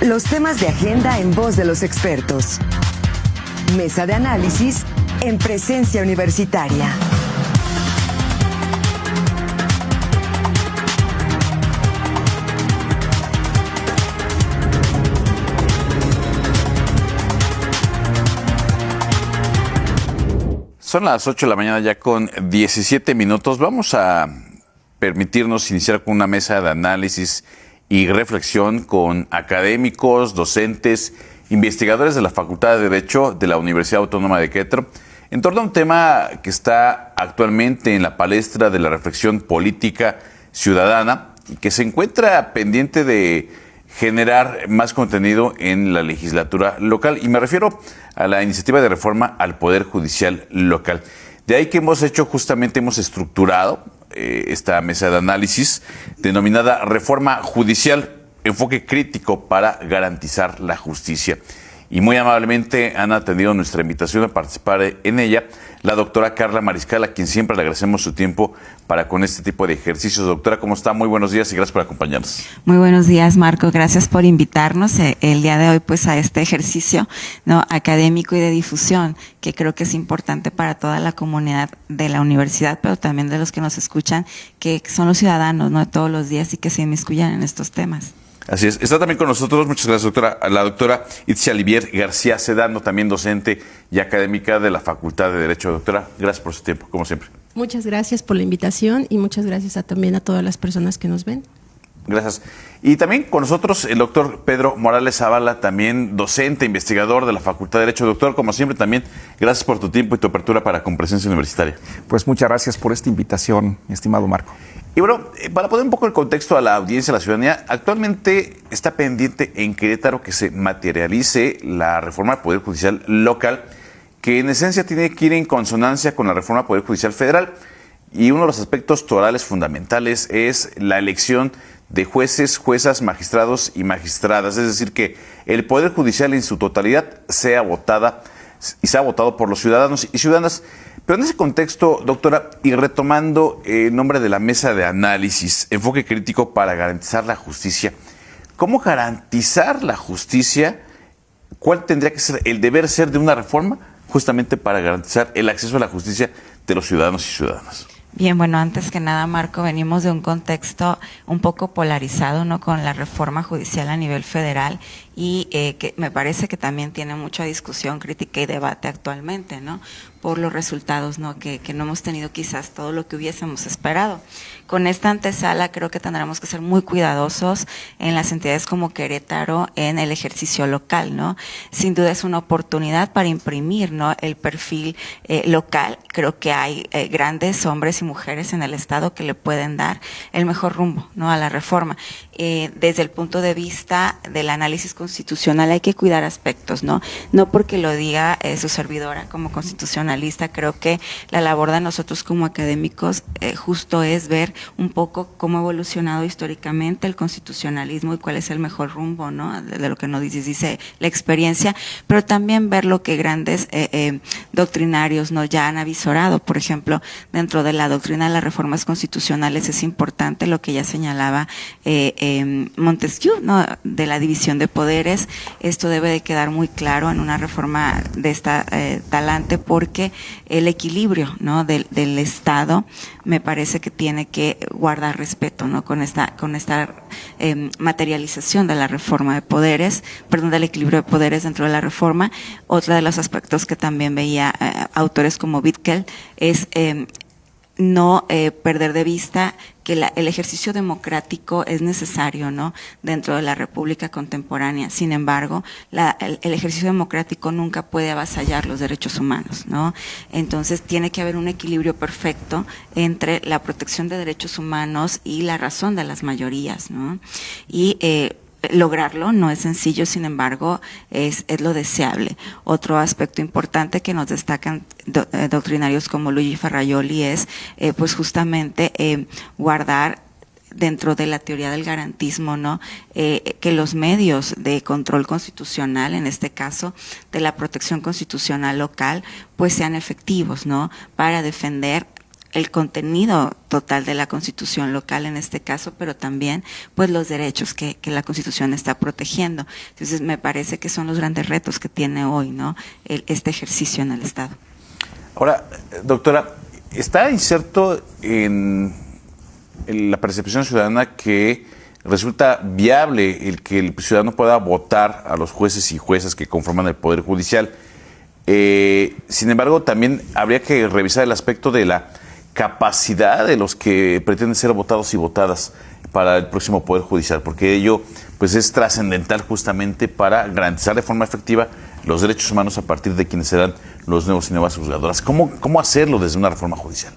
Los temas de agenda en voz de los expertos. Mesa de análisis en presencia universitaria. Son las 8 de la mañana ya con 17 minutos. Vamos a permitirnos iniciar con una mesa de análisis y reflexión con académicos, docentes, investigadores de la Facultad de Derecho de la Universidad Autónoma de Querétaro en torno a un tema que está actualmente en la palestra de la reflexión política ciudadana y que se encuentra pendiente de generar más contenido en la legislatura local. Y me refiero a la iniciativa de reforma al Poder Judicial local. De ahí que hemos estructurado esta mesa de análisis denominada Reforma Judicial, enfoque crítico para garantizar la justicia. Y muy amablemente han atendido nuestra invitación a participar en ella la doctora Carla Mariscal, a quien siempre le agradecemos su tiempo para con este tipo de ejercicios. Doctora, ¿cómo está? Muy buenos días y gracias por acompañarnos. Muy buenos días, Marco. Gracias por invitarnos el día de hoy pues a este ejercicio, ¿no?, académico y de difusión, que creo que es importante para toda la comunidad de la universidad, pero también de los que nos escuchan, que son los ciudadanos, ¿no?, de todos los días y que se inmiscuyan en estos temas. Así es. Está también con nosotros, muchas gracias, doctora, a la doctora Itzia Olivier García Sedano, también docente y académica de la Facultad de Derecho. Doctora, gracias por su tiempo, como siempre. Muchas gracias por la invitación y muchas gracias también a todas las personas que nos ven. Gracias. Y también con nosotros el doctor Pedro Morales Zavala, también docente, investigador de la Facultad de Derecho. Doctor, como siempre también, gracias por tu tiempo y tu apertura para con Presencia Universitaria. Pues muchas gracias por esta invitación, mi estimado Marco. Y bueno, para poner un poco el contexto a la audiencia, a la ciudadanía, actualmente está pendiente en Querétaro que se materialice la reforma al Poder Judicial local, que en esencia tiene que ir en consonancia con la reforma al Poder Judicial federal. Y uno de los aspectos torales fundamentales es la elección de jueces, juezas, magistrados y magistradas. Es decir, que el Poder Judicial en su totalidad sea votado por los ciudadanos y ciudadanas. Pero en ese contexto, doctora, y retomando el nombre de la mesa de análisis, enfoque crítico para garantizar la justicia, ¿cómo garantizar la justicia? ¿Cuál tendría que ser el deber ser de una reforma justamente para garantizar el acceso a la justicia de los ciudadanos y ciudadanas? Bien, bueno, antes que nada, Marco, venimos de un contexto un poco polarizado, ¿no?, con la reforma judicial a nivel federal y que me parece que también tiene mucha discusión, crítica y debate actualmente, ¿no?, por los resultados, ¿no?, que no hemos tenido quizás todo lo que hubiésemos esperado. Con esta antesala creo que tendremos que ser muy cuidadosos en las entidades como Querétaro en el ejercicio local, ¿no? Sin duda es una oportunidad para imprimir, ¿no?, el perfil local. Creo que hay grandes hombres y mujeres en el Estado que le pueden dar el mejor rumbo, ¿no?, a la reforma. Desde el punto de vista del análisis constitucional hay que cuidar aspectos, ¿no? No porque lo diga su servidora como constitucionalista, creo que la labor de nosotros como académicos justo es ver un poco cómo ha evolucionado históricamente el constitucionalismo y cuál es el mejor rumbo, ¿no?, de lo que nos dice la experiencia, pero también ver lo que grandes doctrinarios, ¿no?, ya han avisorado. Por ejemplo, dentro de la doctrina de las reformas constitucionales es importante lo que ya señalaba Montesquieu, ¿no?, de la división de poderes. Esto debe de quedar muy claro en una reforma de esta talante, porque el equilibrio, ¿no?, del Estado me parece que tiene que guardar respeto, ¿no?, con esta materialización de la reforma de poderes, del equilibrio de poderes dentro de la reforma. Otro de los aspectos que también veía autores como Vitkel es no perder de vista que el ejercicio democrático es necesario, ¿no?, dentro de la República contemporánea. Sin embargo, el ejercicio democrático nunca puede avasallar los derechos humanos, ¿no? Entonces tiene que haber un equilibrio perfecto entre la protección de derechos humanos y la razón de las mayorías, ¿no? Y lograrlo no es sencillo, sin embargo, es lo deseable. Otro aspecto importante que nos destacan doctrinarios como Luigi Ferrajoli es pues justamente guardar dentro de la teoría del garantismo, ¿no?, que los medios de control constitucional, en este caso de la protección constitucional local, pues sean efectivos, ¿no?, para defender el contenido total de la Constitución local en este caso, pero también pues los derechos que la Constitución está protegiendo. Entonces me parece que son los grandes retos que tiene hoy, ¿no? Este ejercicio en el Estado. Ahora, doctora, está inserto en la percepción ciudadana que resulta viable el que el ciudadano pueda votar a los jueces y juezas que conforman el Poder Judicial. Sin embargo, también habría que revisar el aspecto de la capacidad de los que pretenden ser votados y votadas para el próximo Poder Judicial, porque ello pues es trascendental justamente para garantizar de forma efectiva los derechos humanos a partir de quienes serán los nuevos y nuevas juzgadoras. ¿Cómo hacerlo desde una reforma judicial?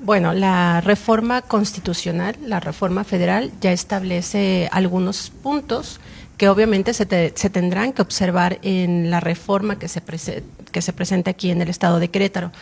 Bueno, la reforma constitucional, la reforma federal, ya establece algunos puntos que obviamente se tendrán que observar en la reforma que se presenta aquí en el estado de Querétaro.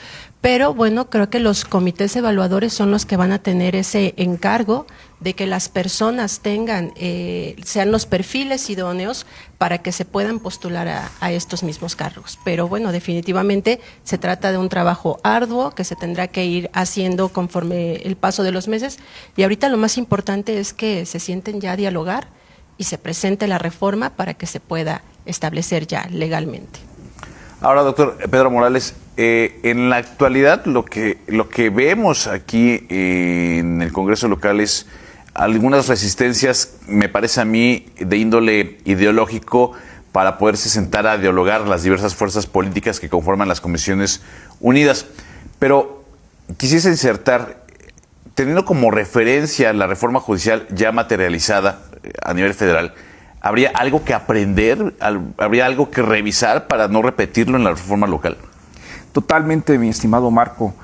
Pero bueno, creo que los comités evaluadores son los que van a tener ese encargo de que las personas sean los perfiles idóneos para que se puedan postular a estos mismos cargos. Pero bueno, definitivamente se trata de un trabajo arduo que se tendrá que ir haciendo conforme el paso de los meses. Y ahorita lo más importante es que se sienten ya a dialogar y se presente la reforma para que se pueda establecer ya legalmente. Ahora, doctor Pedro Morales, en la actualidad lo que vemos aquí en el Congreso local es algunas resistencias, me parece a mí, de índole ideológico para poderse sentar a dialogar las diversas fuerzas políticas que conforman las Comisiones Unidas. Pero quisiese insertar, teniendo como referencia la reforma judicial ya materializada a nivel federal, ¿habría algo que aprender, habría algo que revisar para no repetirlo en la reforma local? Totalmente, mi estimado Marco.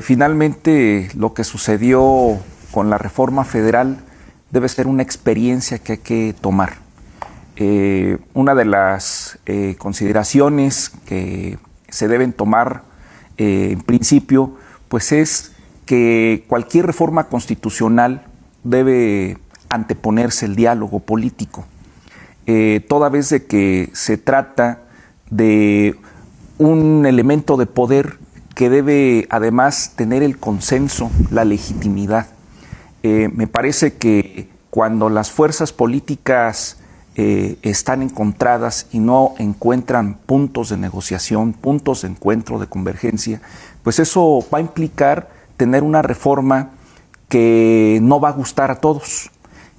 Finalmente, lo que sucedió con la reforma federal debe ser una experiencia que hay que tomar. Una de las consideraciones que se deben tomar en principio, pues es que cualquier reforma constitucional debe anteponerse el diálogo político, toda vez de que se trata de un elemento de poder que debe además tener el consenso, la legitimidad. Me parece que cuando las fuerzas políticas están encontradas y no encuentran puntos de negociación, puntos de encuentro, de convergencia, pues eso va a implicar tener una reforma que no va a gustar a todos,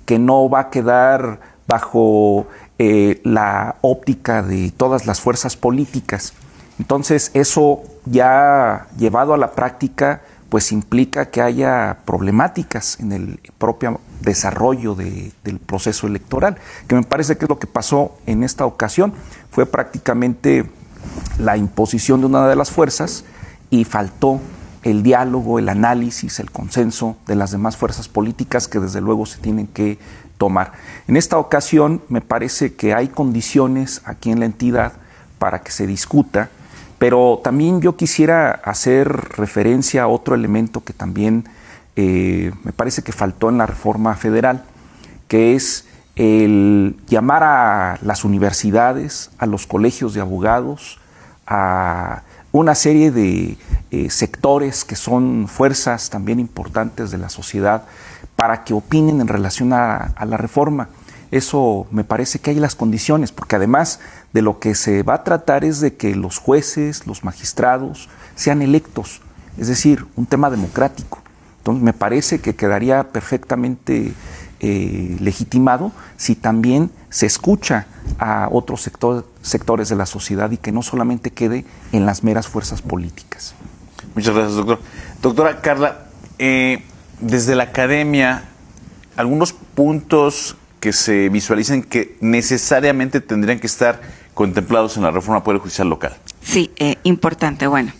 que no va a quedar bajo la óptica de todas las fuerzas políticas. Entonces, eso ya llevado a la práctica, pues implica que haya problemáticas en el propio desarrollo del proceso electoral, que me parece que es lo que pasó en esta ocasión. Fue prácticamente la imposición de una de las fuerzas y faltó el diálogo, el análisis, el consenso de las demás fuerzas políticas que desde luego se tienen que tomar. En esta ocasión me parece que hay condiciones aquí en la entidad para que se discuta, pero también yo quisiera hacer referencia a otro elemento que también me parece que faltó en la reforma federal, que es el llamar a las universidades, a los colegios de abogados, a una serie de sectores que son fuerzas también importantes de la sociedad para que opinen en relación a la reforma. Eso me parece que hay las condiciones, porque además de lo que se va a tratar es de que los jueces, los magistrados sean electos, es decir, un tema democrático. Entonces me parece que quedaría perfectamente legitimado si también se escucha a otros sectores de la sociedad y que no solamente quede en las meras fuerzas políticas. Muchas gracias, doctor. Doctora Carla, desde la academia, algunos puntos que se visualicen que necesariamente tendrían que estar contemplados en la reforma del Poder Judicial local. Sí, importante. Bueno,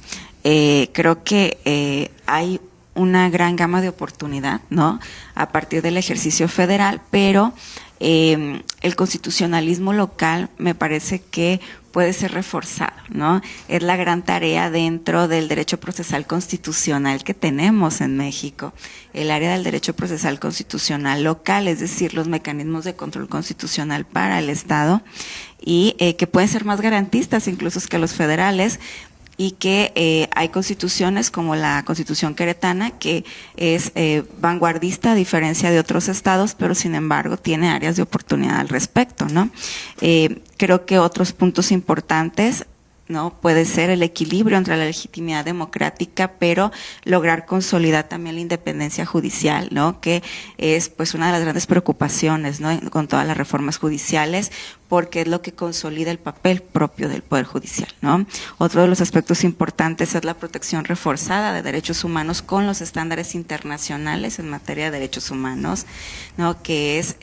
creo que hay una gran gama de oportunidad, ¿no?, a partir del ejercicio federal, pero el constitucionalismo local me parece que puede ser reforzado, ¿no? Es la gran tarea dentro del derecho procesal constitucional que tenemos en México, el área del derecho procesal constitucional local, es decir, los mecanismos de control constitucional para el Estado y que pueden ser más garantistas incluso que los federales, y que hay constituciones como la Constitución queretana, que es vanguardista a diferencia de otros estados, pero sin embargo tiene áreas de oportunidad al respecto, ¿no? Creo que otros puntos importantes, ¿no? Puede ser el equilibrio entre la legitimidad democrática, pero lograr consolidar también la independencia judicial, ¿no? Que es pues una de las grandes preocupaciones, ¿no? Con todas las reformas judiciales, porque es lo que consolida el papel propio del Poder Judicial, ¿no? Otro de los aspectos importantes es la protección reforzada de derechos humanos con los estándares internacionales en materia de derechos humanos, ¿no? Que es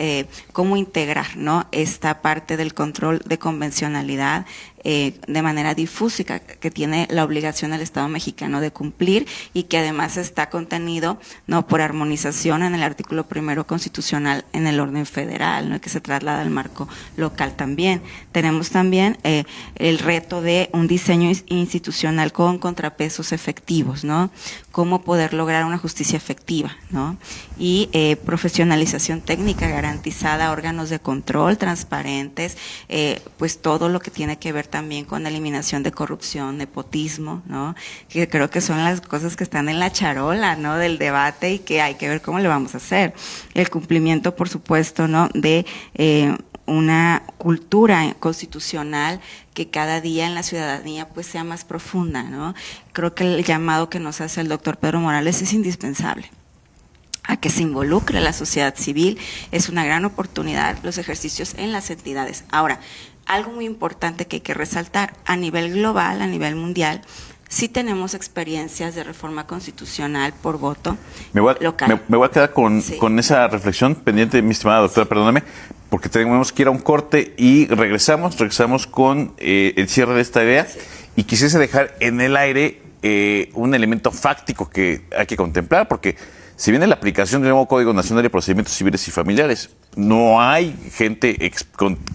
cómo integrar, ¿no? Esta parte del control de convencionalidad de manera difusa, que tiene la obligación el Estado mexicano de cumplir y que además está contenido, ¿no? Por armonización en el artículo 1 constitucional en el orden federal, ¿no? Que se traslada al marco local también. Tenemos también el reto de un diseño institucional con contrapesos efectivos, ¿no? Cómo poder lograr una justicia efectiva, ¿no? Y profesionalización técnica garantizada, órganos de control transparentes, pues todo lo que tiene que ver también con eliminación de corrupción, nepotismo, ¿no? Que creo que son las cosas que están en la charola, ¿no? Del debate y que hay que ver cómo le vamos a hacer. El cumplimiento, por supuesto, ¿no? De una cultura constitucional que cada día en la ciudadanía pues sea más profunda, ¿no? Creo que el llamado que nos hace el doctor Pedro Morales es indispensable a que se involucre la sociedad civil. Es una gran oportunidad los ejercicios en las entidades. Ahora, algo muy importante que hay que resaltar, a nivel global, a nivel mundial, sí tenemos experiencias de reforma constitucional por voto local. Me voy a quedar con esa reflexión pendiente, mi estimada doctora, perdóname, porque tenemos que ir a un corte y regresamos con el cierre de esta idea, y quisiese dejar en el aire un elemento fáctico que hay que contemplar, porque si viene la aplicación del nuevo Código Nacional de Procedimientos Civiles y Familiares, no hay gente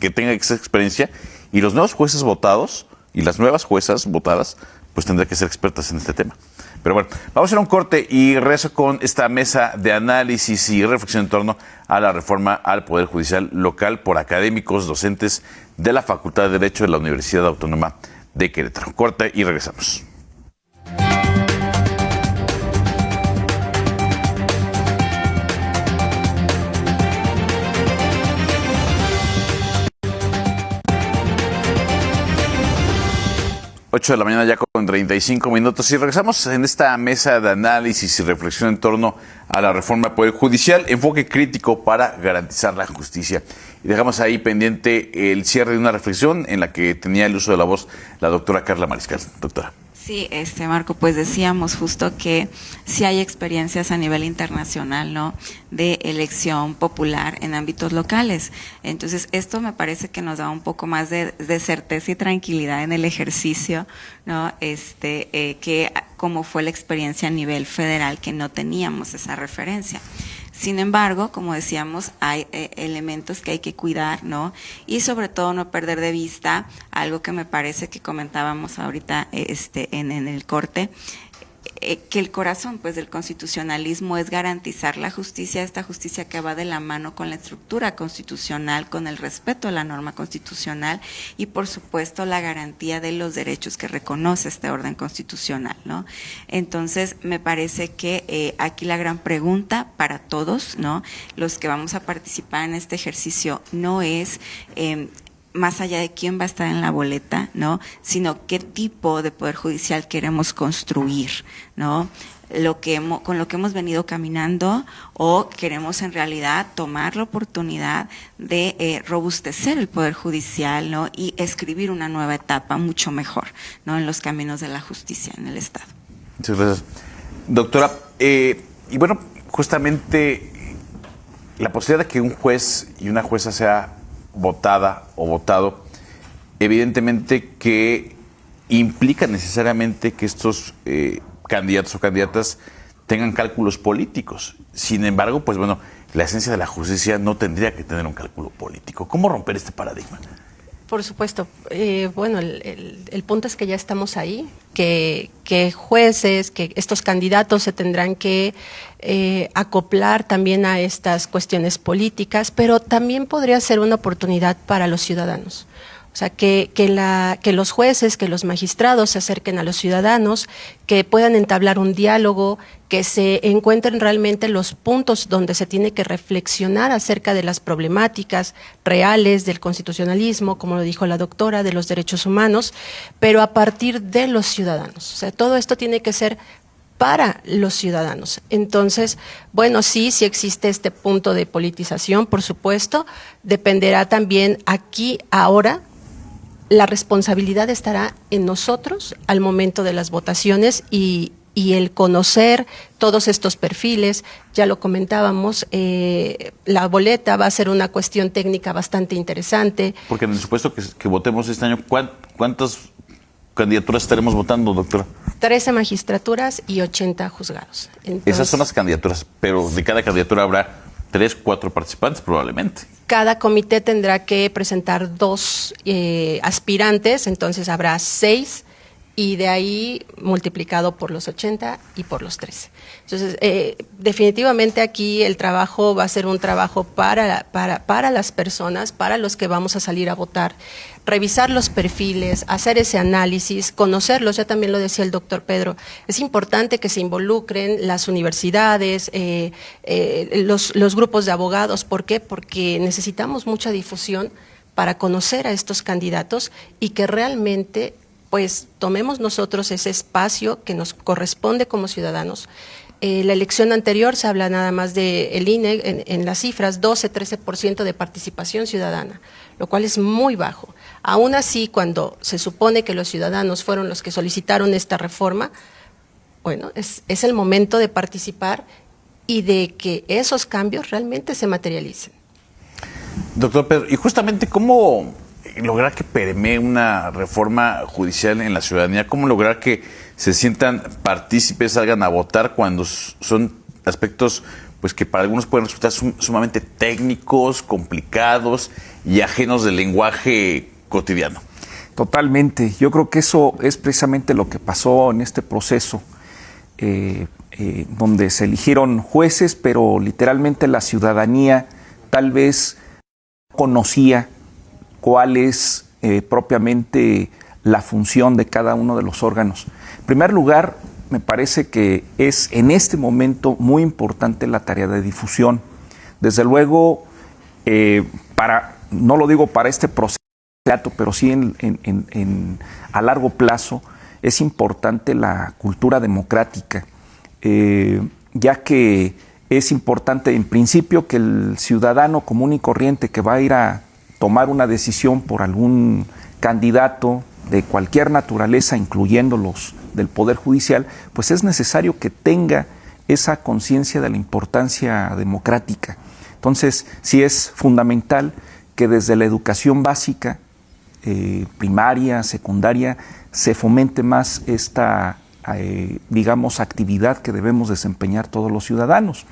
que tenga esa experiencia, y los nuevos jueces votados y las nuevas juezas votadas pues tendrán que ser expertas en este tema. Pero bueno, vamos a hacer un corte y regreso con esta mesa de análisis y reflexión en torno a la reforma al Poder Judicial local por académicos, docentes de la Facultad de Derecho de la Universidad Autónoma de Querétaro. Corte y regresamos. 8 de la mañana ya con 35 minutos y regresamos en esta mesa de análisis y reflexión en torno a la reforma del Poder Judicial, enfoque crítico para garantizar la justicia. Y dejamos ahí pendiente el cierre de una reflexión en la que tenía el uso de la voz la doctora Carla Mariscal. Doctora. Sí, Marco, pues decíamos justo que sí hay experiencias a nivel internacional, ¿no? De elección popular en ámbitos locales. Entonces, esto me parece que nos da un poco más de certeza y tranquilidad en el ejercicio, ¿no? Que como fue la experiencia a nivel federal, que no teníamos esa referencia. Sin embargo, como decíamos, hay elementos que hay que cuidar, ¿no? Y sobre todo no perder de vista algo que me parece que comentábamos ahorita en el corte, que el corazón pues del constitucionalismo es garantizar la justicia, esta justicia que va de la mano con la estructura constitucional, con el respeto a la norma constitucional y por supuesto la garantía de los derechos que reconoce este orden constitucional, ¿no? Entonces me parece que aquí la gran pregunta para todos, ¿no? Los que vamos a participar en este ejercicio no es más allá de quién va a estar en la boleta, ¿no? Sino qué tipo de poder judicial queremos construir, ¿no? Con lo que hemos venido caminando, o queremos en realidad tomar la oportunidad de robustecer el Poder Judicial, ¿no? Y escribir una nueva etapa mucho mejor, ¿no? En los caminos de la justicia en el Estado. Muchas gracias. Doctora, y bueno, justamente la posibilidad de que un juez y una jueza sea votada o votado, evidentemente que implica necesariamente que estos candidatos o candidatas tengan cálculos políticos. Sin embargo, pues bueno, la esencia de la justicia no tendría que tener un cálculo político. ¿Cómo romper este paradigma? Por supuesto. Bueno, el punto es que ya estamos ahí, que jueces, que estos candidatos se tendrán que acoplar también a estas cuestiones políticas, pero también podría ser una oportunidad para los ciudadanos, O sea, que los jueces, que los magistrados se acerquen a los ciudadanos, que puedan entablar un diálogo, que se encuentren realmente los puntos donde se tiene que reflexionar acerca de las problemáticas reales del constitucionalismo, como lo dijo la doctora, de los derechos humanos, pero a partir de los ciudadanos. O sea, todo esto tiene que ser para los ciudadanos. Entonces, bueno, sí existe este punto de politización, por supuesto, dependerá también aquí, ahora, la responsabilidad estará en nosotros al momento de las votaciones y el conocer todos estos perfiles. Ya lo comentábamos, la boleta va a ser una cuestión técnica bastante interesante. Porque en el supuesto que votemos este año, ¿cuántas candidaturas estaremos votando, doctora? 13 magistraturas y 80 juzgados. Entonces, esas son las candidaturas, pero de cada candidatura habrá 3, 4 participantes probablemente. Cada comité tendrá que presentar 2 aspirantes, entonces habrá 6 y de ahí multiplicado por los 80 y por los 13. Entonces, definitivamente aquí el trabajo va a ser un trabajo para las personas, para los que vamos a salir a votar, revisar los perfiles, hacer ese análisis, conocerlos, ya también lo decía el doctor Pedro, es importante que se involucren las universidades, los grupos de abogados. ¿Por qué? Porque necesitamos mucha difusión para conocer a estos candidatos y que realmente pues tomemos nosotros ese espacio que nos corresponde como ciudadanos. La elección anterior se habla nada más de el INE en las cifras, 12-13% de participación ciudadana, lo cual es muy bajo. Aún así, cuando se supone que los ciudadanos fueron los que solicitaron esta reforma, bueno, es el momento de participar y de que esos cambios realmente se materialicen. Doctor Pedro, y justamente cómo lograr que permee una reforma judicial en la ciudadanía, cómo lograr que se sientan partícipes, salgan a votar cuando son aspectos pues que para algunos pueden resultar sumamente técnicos, complicados y ajenos del lenguaje cotidiano. Totalmente. Yo creo que eso es precisamente lo que pasó en este proceso, donde se eligieron jueces, pero literalmente la ciudadanía tal vez conocía cuál es propiamente la función de cada uno de los órganos. En primer lugar, me parece que es en este momento muy importante la tarea de difusión. Desde luego, no lo digo para este proceso, pero sí a largo plazo, es importante la cultura democrática, ya que es importante en principio que el ciudadano común y corriente que va a ir a tomar una decisión por algún candidato de cualquier naturaleza, incluyendo los del Poder Judicial, pues es necesario que tenga esa conciencia de la importancia democrática. Entonces, sí es fundamental que desde la educación básica, primaria, secundaria, se fomente más esta, actividad que debemos desempeñar todos los ciudadanos.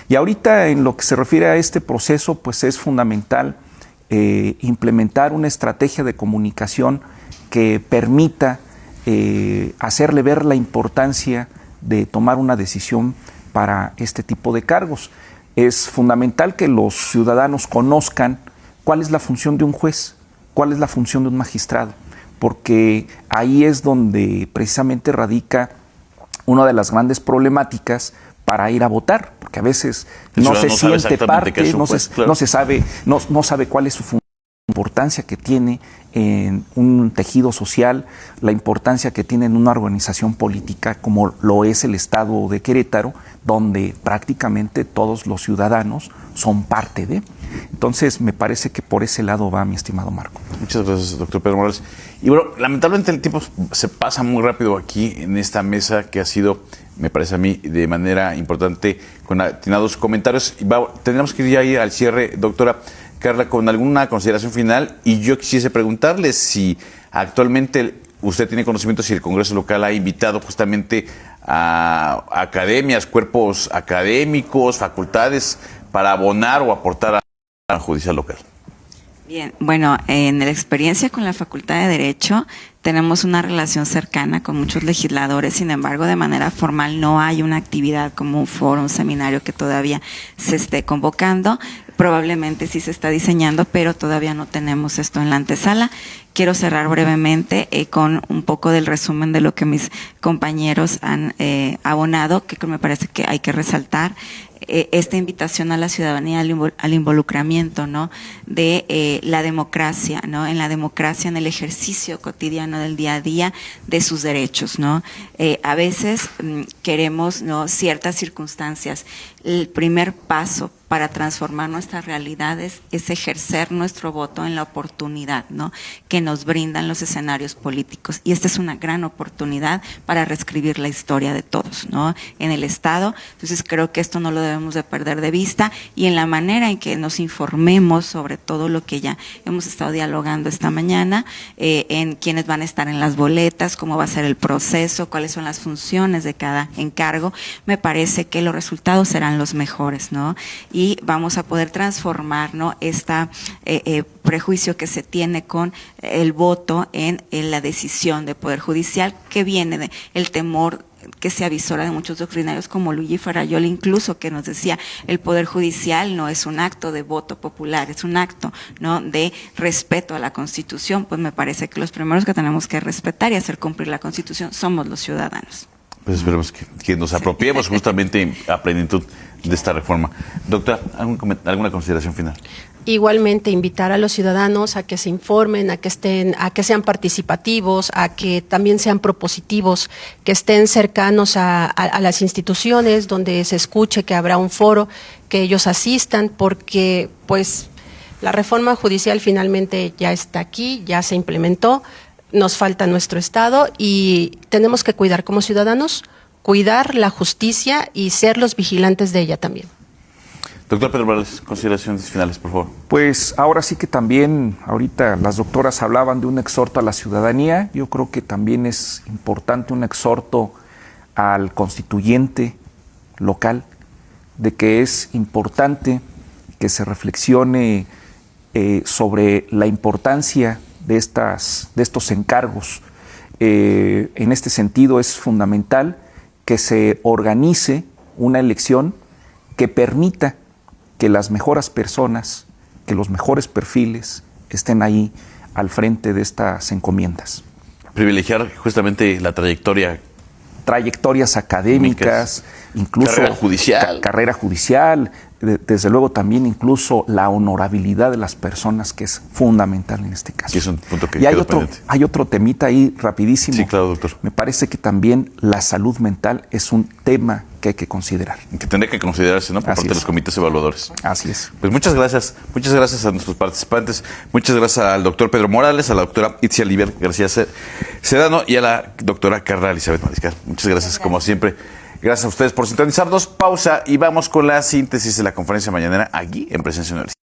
Y ahorita, en lo que se refiere a este proceso, pues es fundamental implementar una estrategia de comunicación que permita hacerle ver la importancia de tomar una decisión para este tipo de cargos. Es fundamental que los ciudadanos conozcan cuál es la función de un juez, cuál es la función de un magistrado, porque ahí es donde precisamente radica una de las grandes problemáticas para ir a votar, porque a veces no se siente parte, no sabe cuál es su función, la importancia que tiene en un tejido social, la importancia que tiene en una organización política como lo es el Estado de Querétaro, donde prácticamente todos los ciudadanos son parte de. Entonces, me parece que por ese lado va, mi estimado Marco. Muchas gracias, doctor Pedro Morales. Y bueno, lamentablemente el tiempo se pasa muy rápido aquí en esta mesa que ha sido, me parece a mí, de manera importante, con atinados comentarios. Tendremos que ir ya al cierre, doctora Carla, con alguna consideración final. Y yo quisiese preguntarle si actualmente usted tiene conocimiento si el Congreso local ha invitado justamente a academias, cuerpos académicos, facultades, para abonar o aportar a la judicial local. Bien, bueno, en la experiencia con la Facultad de Derecho tenemos una relación cercana con muchos legisladores, sin embargo, de manera formal no hay una actividad como un foro, un seminario que todavía se esté convocando. Probablemente sí se está diseñando, pero todavía no tenemos esto en la antesala. quiero cerrar brevemente con un poco del resumen de lo que mis compañeros han abonado, que me parece que hay que resaltar. Esta invitación a la ciudadanía al involucramiento, ¿no?, de la democracia, ¿no?, en la democracia, en el ejercicio cotidiano del día a día de sus derechos, ¿no? A veces queremos, ¿no?, ciertas circunstancias. El primer paso para transformar nuestras realidades es ejercer nuestro voto en la oportunidad, ¿no?, que nos brindan los escenarios políticos. Y esta es una gran oportunidad para reescribir la historia de todos, ¿no?, en el Estado. Entonces creo que esto no lo debemos de perder de vista, y en la manera en que nos informemos sobre todo lo que ya hemos estado dialogando esta mañana, en quiénes van a estar en las boletas, cómo va a ser el proceso, cuáles son las funciones de cada encargo, me parece que los resultados serán los mejores, ¿no? Y vamos a poder transformar, ¿no?, esta prejuicio que se tiene con el voto en la decisión de Poder Judicial, que viene del temor que se avisora de muchos doctrinarios como Luigi Ferrajoli, incluso, que nos decía: el Poder Judicial no es un acto de voto popular, es un acto, ¿no?, de respeto a la Constitución. Pues me parece que los primeros que tenemos que respetar y hacer cumplir la Constitución somos los ciudadanos. Pues esperemos que nos apropiemos justamente a plenitud de esta reforma. Doctora, ¿alguna consideración final? Igualmente, invitar a los ciudadanos a que se informen, a que sean participativos, a que también sean propositivos, que estén cercanos a las instituciones, donde se escuche que habrá un foro, que ellos asistan, porque pues la reforma judicial finalmente ya está aquí, ya se implementó. Nos falta nuestro Estado y tenemos que cuidar como ciudadanos, cuidar la justicia y ser los vigilantes de ella también. Doctor Pedro Morales, consideraciones finales, por favor. Pues ahora sí que también, ahorita las doctoras hablaban de un exhorto a la ciudadanía. Yo creo que también es importante un exhorto al constituyente local, de que es importante que se reflexione sobre la importancia de estos encargos. En este sentido es fundamental que se organice una elección que permita que las mejores personas, que los mejores perfiles estén ahí al frente de estas encomiendas. Privilegiar justamente la trayectorias académicas, incluso carrera judicial, desde luego también incluso la honorabilidad de las personas, que es fundamental en este caso. Que es un punto que y hay otro temita ahí rapidísimo. Sí, claro, doctor. Me parece que también la salud mental es un tema que hay que considerar. Que tendría que considerarse, ¿no?, por parte de los comités evaluadores. Así es. Pues muchas gracias a nuestros participantes, muchas gracias al doctor Pedro Morales, a la doctora Itzia Liber García Sedano y a la doctora Carla Elizabeth Mariscal. Muchas gracias, como siempre. Gracias a ustedes por sintonizarnos. Pausa y vamos con la síntesis de la conferencia mañanera aquí en Presencia Universitaria.